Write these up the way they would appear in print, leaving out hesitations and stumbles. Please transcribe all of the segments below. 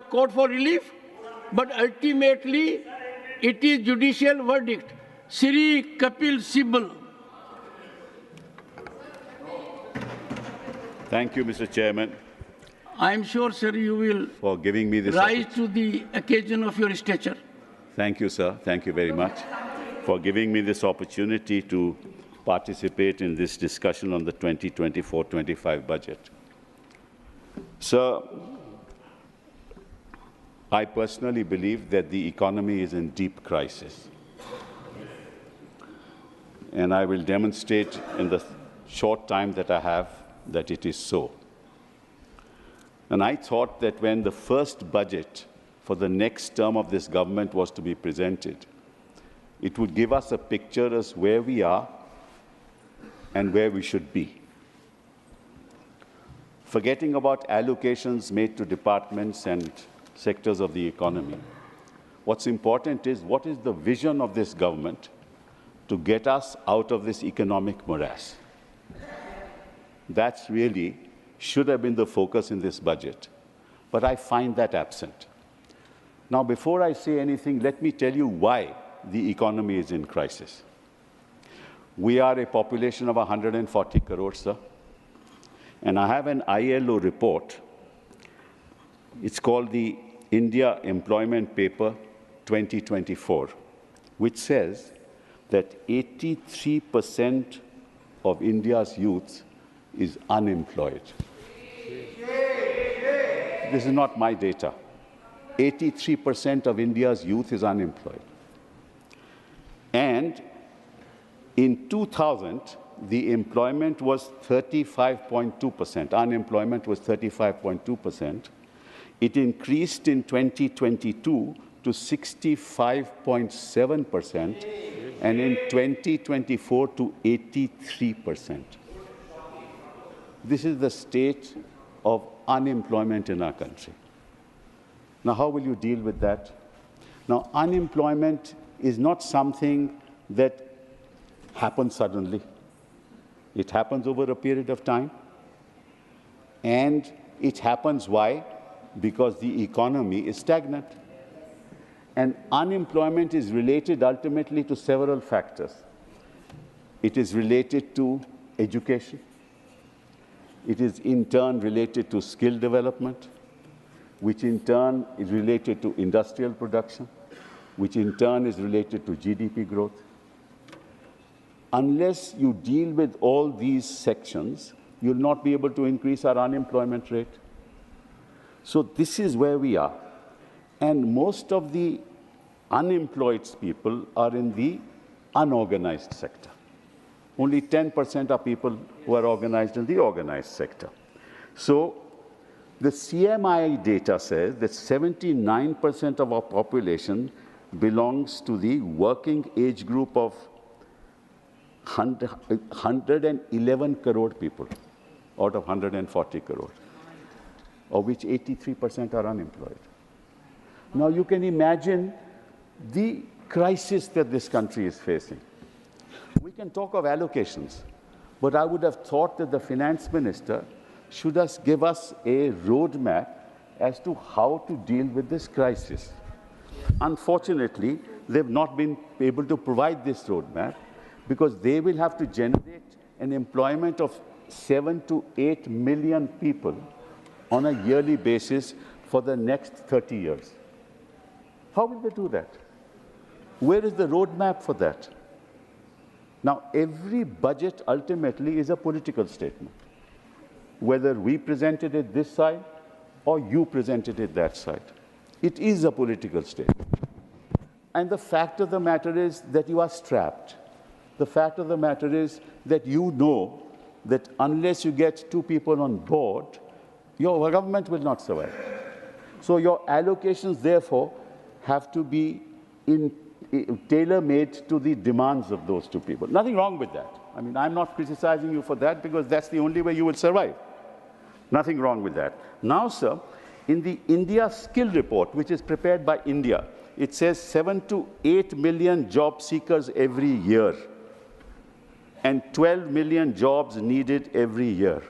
court for relief, but ultimately it is judicial verdict. Sri Kapil Sibal. Thank you, Mr. Chairman, I am sure, sir, you will for giving me this rise to the occasion of your stature. Thank you, sir. Thank you very much for giving me this opportunity to participate in this discussion on the 2024-25 budget. Sir, I personally believe that the economy is in deep crisis. And I will demonstrate in the short time that I have that it is so. And I thought that when the first budget for the next term of this government was to be presented, it would give us a picture as where we are and where we should be. Forgetting about allocations made to departments and sectors of the economy, what's important is what is the vision of this government to get us out of this economic morass. That's really should have been the focus in this budget, but I find that absent. Now, before I say anything, let me tell you why the economy is in crisis. We are a population of 140 crores, sir, and I have an ILO report. It's called the India Employment Paper 2024, which says that 83% of India's youth is unemployed. This is not my data. 83% of India's youth is unemployed. And in 2000, the employment was 35.2%. Unemployment was 35.2%. It increased in 2022 to 65.7%, and in 2024 to 83%. This is the state of unemployment in our country. Now, how will you deal with that? Now, unemployment is not something that happens suddenly. It happens over a period of time. And it happens why? Because the economy is stagnant. And unemployment is related ultimately to several factors. It is related to education. It is in turn related to skill development, which in turn is related to industrial production, which in turn is related to GDP growth. Unless you deal with all these sections, you'll not be able to increase our unemployment rate. So this is where we are. And most of the unemployed people are in the unorganized sector. Only 10% are people who are organized in the organized sector. So the CMI data says that 79% of our population belongs to the working age group of 111 crore people out of 140 crore, of which 83% are unemployed. Now you can imagine the crisis that this country is facing. We can talk of allocations, but I would have thought that the finance minister should give us a roadmap as to how to deal with this crisis. Unfortunately, they've not been able to provide this roadmap because they will have to generate an employment of 7 to 8 million people on a yearly basis for the next 30 years. How will they do that? Where is the roadmap for that? Now, every budget ultimately is a political statement, whether we presented it this side or you presented it that side. It is a political statement. And the fact of the matter is that you are strapped. The fact of the matter is that you know that unless you get 2 people on board, your government will not survive. So your allocations, therefore, have to be tailor-made to the demands of those 2 people. Nothing wrong with that. I mean, I'm not criticizing you for that because that's the only way you will survive. Nothing wrong with that. Now, sir, in the India Skill Report, which is prepared by India, it says 7 to 8 million job seekers every year and 12 million jobs needed every year.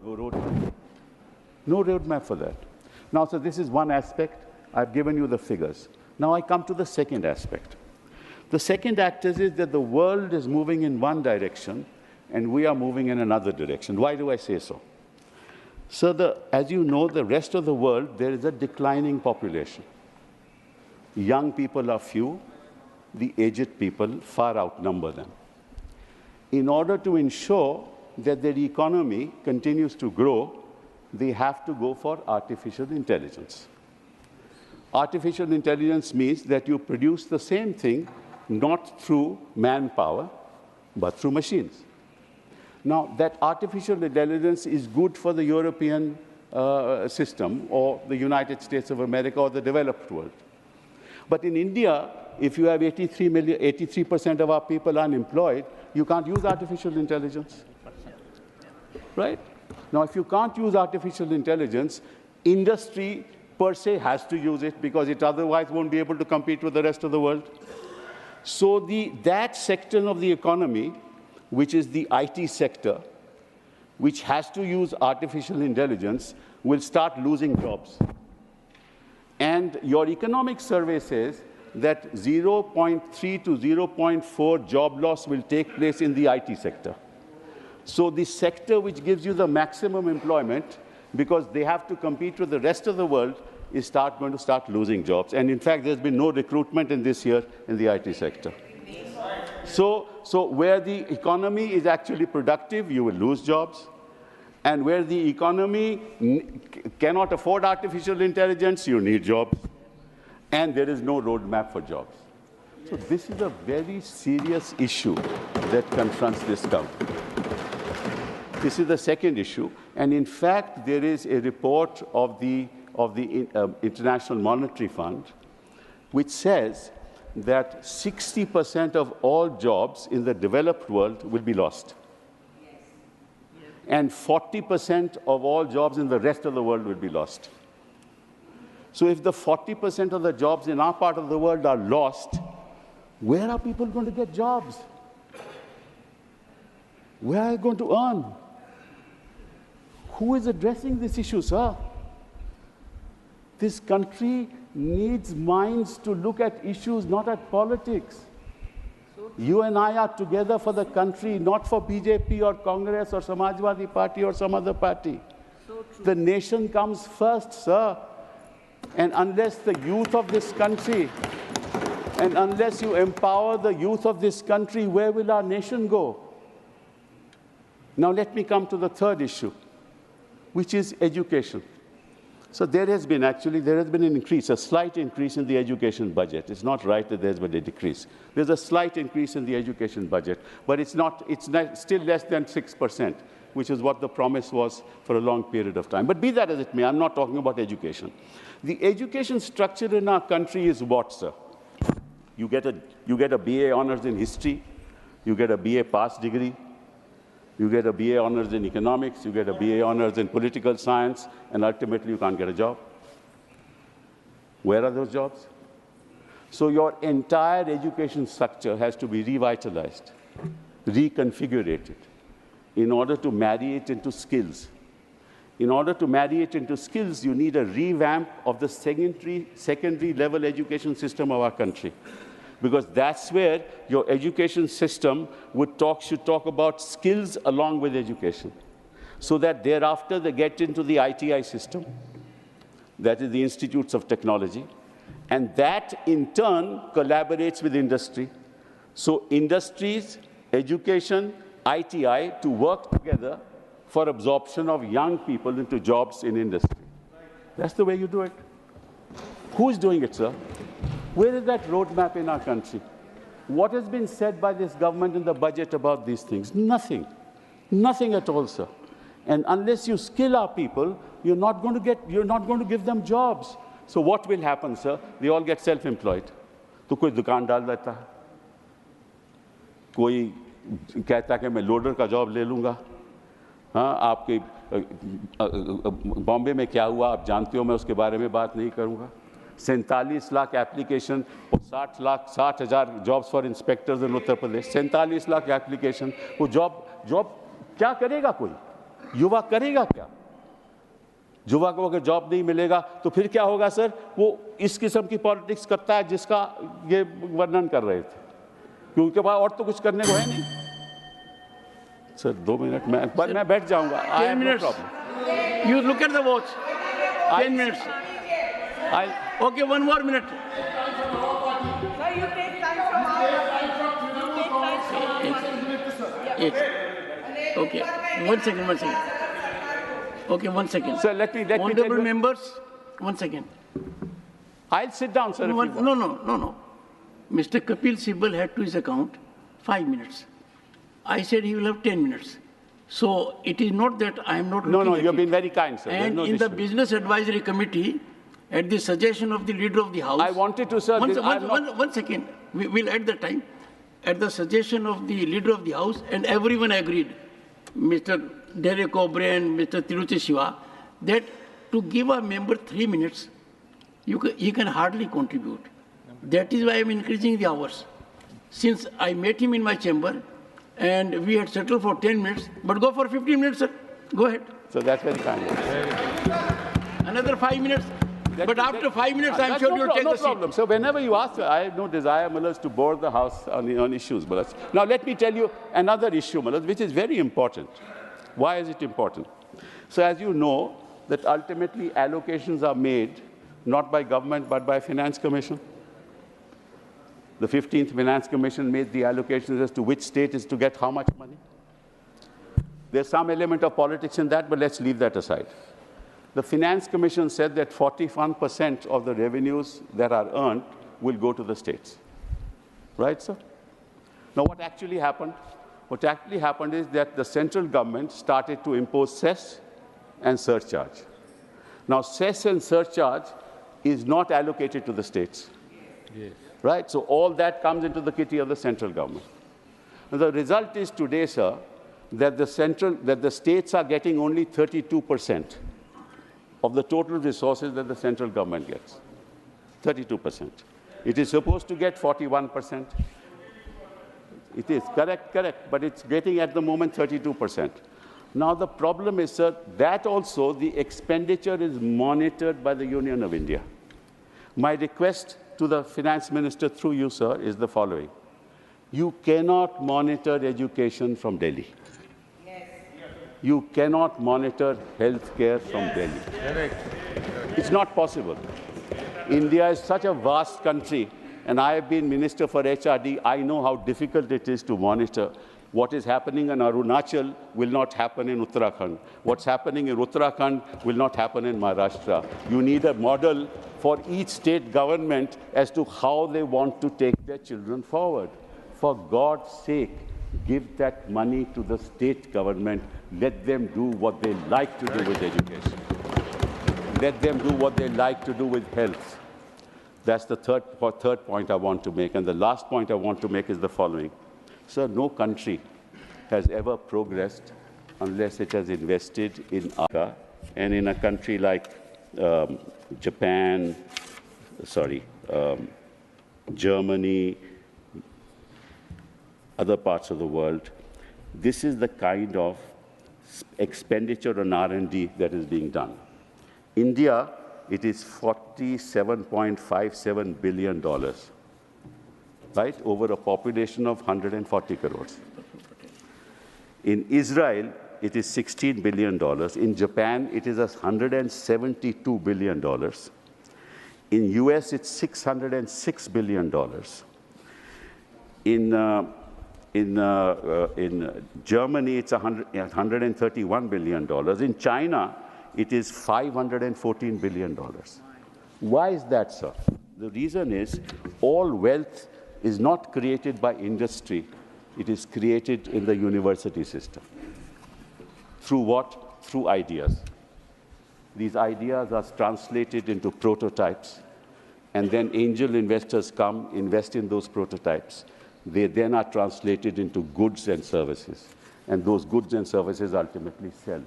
No roadmap. No roadmap for that. Now, so this is one aspect. I've given you the figures. Now I come to the second aspect. The second aspect is that the world is moving in one direction and we are moving in another direction. Why do I say so? So as you know, the rest of the world, there is a declining population. Young people are few. The aged people far outnumber them. In order to ensure that their economy continues to grow, they have to go for artificial intelligence. Artificial intelligence means that you produce the same thing not through manpower, but through machines. Now, that artificial intelligence is good for the European system or the United States of America or the developed world. But in India, if you have 83% of our people unemployed, you can't use artificial intelligence, right? Now, if you can't use artificial intelligence, industry per se has to use it because it otherwise won't be able to compete with the rest of the world. So that sector of the economy, which is the IT sector, which has to use artificial intelligence, will start losing jobs. And your economic survey says that 0.3 to 0.4 job loss will take place in the IT sector. So the sector which gives you the maximum employment, because they have to compete with the rest of the world, is going to start losing jobs. And in fact, there's been no recruitment in this year in the IT sector. So where the economy is actually productive, you will lose jobs. And where the economy cannot afford artificial intelligence, you need jobs. And there is no roadmap for jobs. So this is a very serious issue that confronts this government. This is the second issue. And in fact, there is a report of the International Monetary Fund which says that 60% of all jobs in the developed world will be lost. And 40% of all jobs in the rest of the world will be lost. So if the 40% of the jobs in our part of the world are lost, where are people going to get jobs? Where are they going to earn? Who is addressing this issue, sir? This country needs minds to look at issues, not at politics. You and I are together for the country, not for BJP or Congress or Samajwadi Party or some other party. The nation comes first, sir. And unless the youth of this country, and unless you empower the youth of this country, where will our nation go? Now let me come to the third issue, which is education. So there has been an increase, a slight increase in the education budget. It's not right that there's been a decrease. There's a slight increase in the education budget, but it's still less than 6%, which is what the promise was for a long period of time. But be that as it may, I'm not talking about education. The education structure in our country is what, sir? You get a BA honors in history, you get a BA pass degree, you get a BA honors in economics, you get a BA honors in political science, and ultimately you can't get a job. Where are those jobs? So your entire education structure has to be revitalized, reconfigured in order to marry it into skills. In order to marry it into skills, you need a revamp of the secondary level education system of our country. Because that's where your education system should talk about skills along with education, so that thereafter they get into the ITI system, that is the Institutes of Technology, and that in turn collaborates with industry. So industries, education, ITI to work together for absorption of young people into jobs in industry. That's the way you do it. Who is doing it, sir? Where is that roadmap in our country? What has been said by this government in the budget about these things? Nothing. Nothing at all, sir. And unless you skill our people, you're not going to give them jobs. So what will happen, sir? They all get self-employed. तो कोई दुकान डाल देता है, कोई कहता है कि मैं लोडर का जॉब ले लूँगा. हाँ, आपके बॉम्बे में क्या हुआ आप जानते हो, मैं उसके बारे में बात नहीं करूँगा. 47 लाख एप्लीकेशन और 60,000 jobs for inspectors in Uttar Pradesh. 47 lakh application. वो जॉब क्या करेगा? कोई युवा करेगा क्या? युवा को अगर जॉब नहीं मिलेगा तो फिर क्या होगा सर? वो इस किस्म की पॉलिटिक्स करता है जिसका ये वर्णन कर रहे थे, क्योंकि उनके पास और तो कुछ करने को है नहीं। सर 2 मिनट मैं बैठ जाऊंगा। 10 minutes. You look at the watch. 10 minutes. Okay, 1 more minute. Sir, you take time from Okay, 1 second. Okay, 1 second. Sir, let me Honorable members, 1 second. I'll sit down, sir. No. Mr. Kapil Sibal had to his account 5 minutes. I said he will have 10 minutes. So it is not that I am not looking No, at you've it. been very kind, sir. And no in the issue. Business Advisory Committee, at the suggestion of the Leader of the House... I wanted to, sir... One second. We'll add the time. At the suggestion of the Leader of the House, and everyone agreed, Mr. Derek O'Brien, Mr. Tiruchi Shiva, that to give a member 3 minutes, he can hardly contribute. That is why I'm increasing the hours. Since I met him in my chamber, and we had settled for 10 minutes, but go for 15 minutes, sir. Go ahead. So that's very kind. Another 5 minutes. But after 5 minutes, I'm sure you'll take the seat. No problem. So whenever you ask, I have no desire, Mullahs, to bore the House on issues, Mullahs. Now let me tell you another issue, Mullahs, which is very important. Why is it important? So as you know, that ultimately allocations are made not by government, but by Finance Commission. The 15th Finance Commission made the allocations as to which state is to get how much money. There's some element of politics in that, but let's leave that aside. The Finance Commission said that 41% of the revenues that are earned will go to the states. Right, sir? Now, what actually happened? What actually happened is that the central government started to impose cess and surcharge. Now, cess and surcharge is not allocated to the states. Yes. Right? So all that comes into the kitty of the central government. And the result is today, sir, that the states are getting only 32% of the total resources that the central government gets. 32%. It is supposed to get 41%. It is correct, but it's getting at the moment 32%. Now the problem is, sir, that also the expenditure is monitored by the Union of India. My request to the Finance Minister through you, sir, is the following. You cannot monitor education from Delhi. Yes. You cannot monitor healthcare from Delhi. Correct. It's not possible. India is such a vast country, and I have been Minister for HRD. I know how difficult it is to monitor. What is happening in Arunachal will not happen in Uttarakhand. What's happening in Uttarakhand will not happen in Maharashtra. You need a model for each state government as to how they want to take their children forward. For God's sake, give that money to the state government. Let them do what they like to do with education. Let them do what they like to do with health. That's the third point I want to make. And the last point I want to make is the following. Sir, no country has ever progressed unless it has invested in Africa. And in a country like Germany, other parts of the world, this is the kind of expenditure on R&D that is being done. India, it is $47.57 billion. Right, over a population of 140 crores. In Israel, it is $16 billion. In Japan, it is $172 billion. In US, it's $606 billion. In Germany, it's $131 billion. In China, it is $514 billion. Why is that, sir? The reason is all wealth is not created by industry. It is created in the university system. Through what? Through ideas. These ideas are translated into prototypes, and then angel investors come, invest in those prototypes. They then are translated into goods and services, and those goods and services ultimately sell.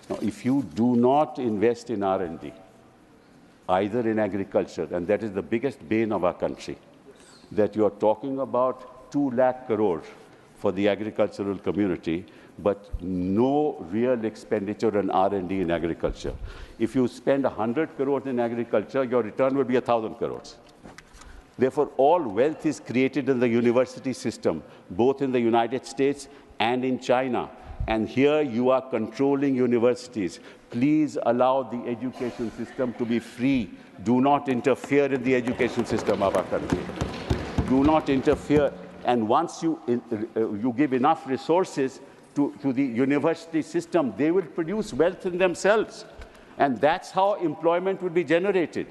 Now, if you do not invest in R&D, either in agriculture, and that is the biggest bane of our country, that you are talking about 2 lakh crore for the agricultural community, but no real expenditure on R&D in agriculture. If you spend 100 crores in agriculture, your return will be 1,000 crores. Therefore, all wealth is created in the university system, both in the United States and in China. And here you are controlling universities. Please allow the education system to be free. Do not interfere in the education system of our country. Do not interfere. And once you give enough resources to the university system, they will produce wealth in themselves. And that's how employment will be generated.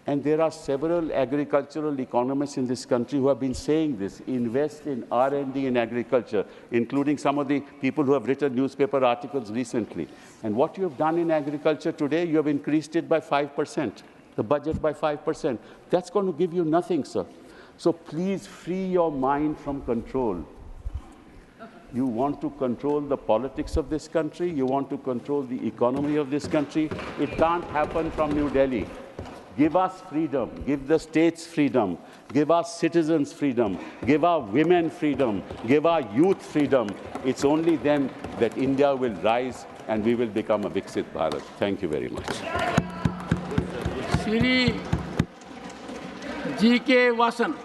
And there are several agricultural economists in this country who have been saying this. Invest in R&D in agriculture, including some of the people who have written newspaper articles recently. And what you have done in agriculture today, you have increased it by 5%, the budget by 5%. That's going to give you nothing, sir. So please free your mind from control. You want to control the politics of this country. You want to control the economy of this country. It can't happen from New Delhi. Give us freedom, give the states freedom, give our citizens freedom, give our women freedom, give our youth freedom. It's only then that India will rise and we will become a Viksit Bharat. Thank you very much. Shri G.K. Vasan.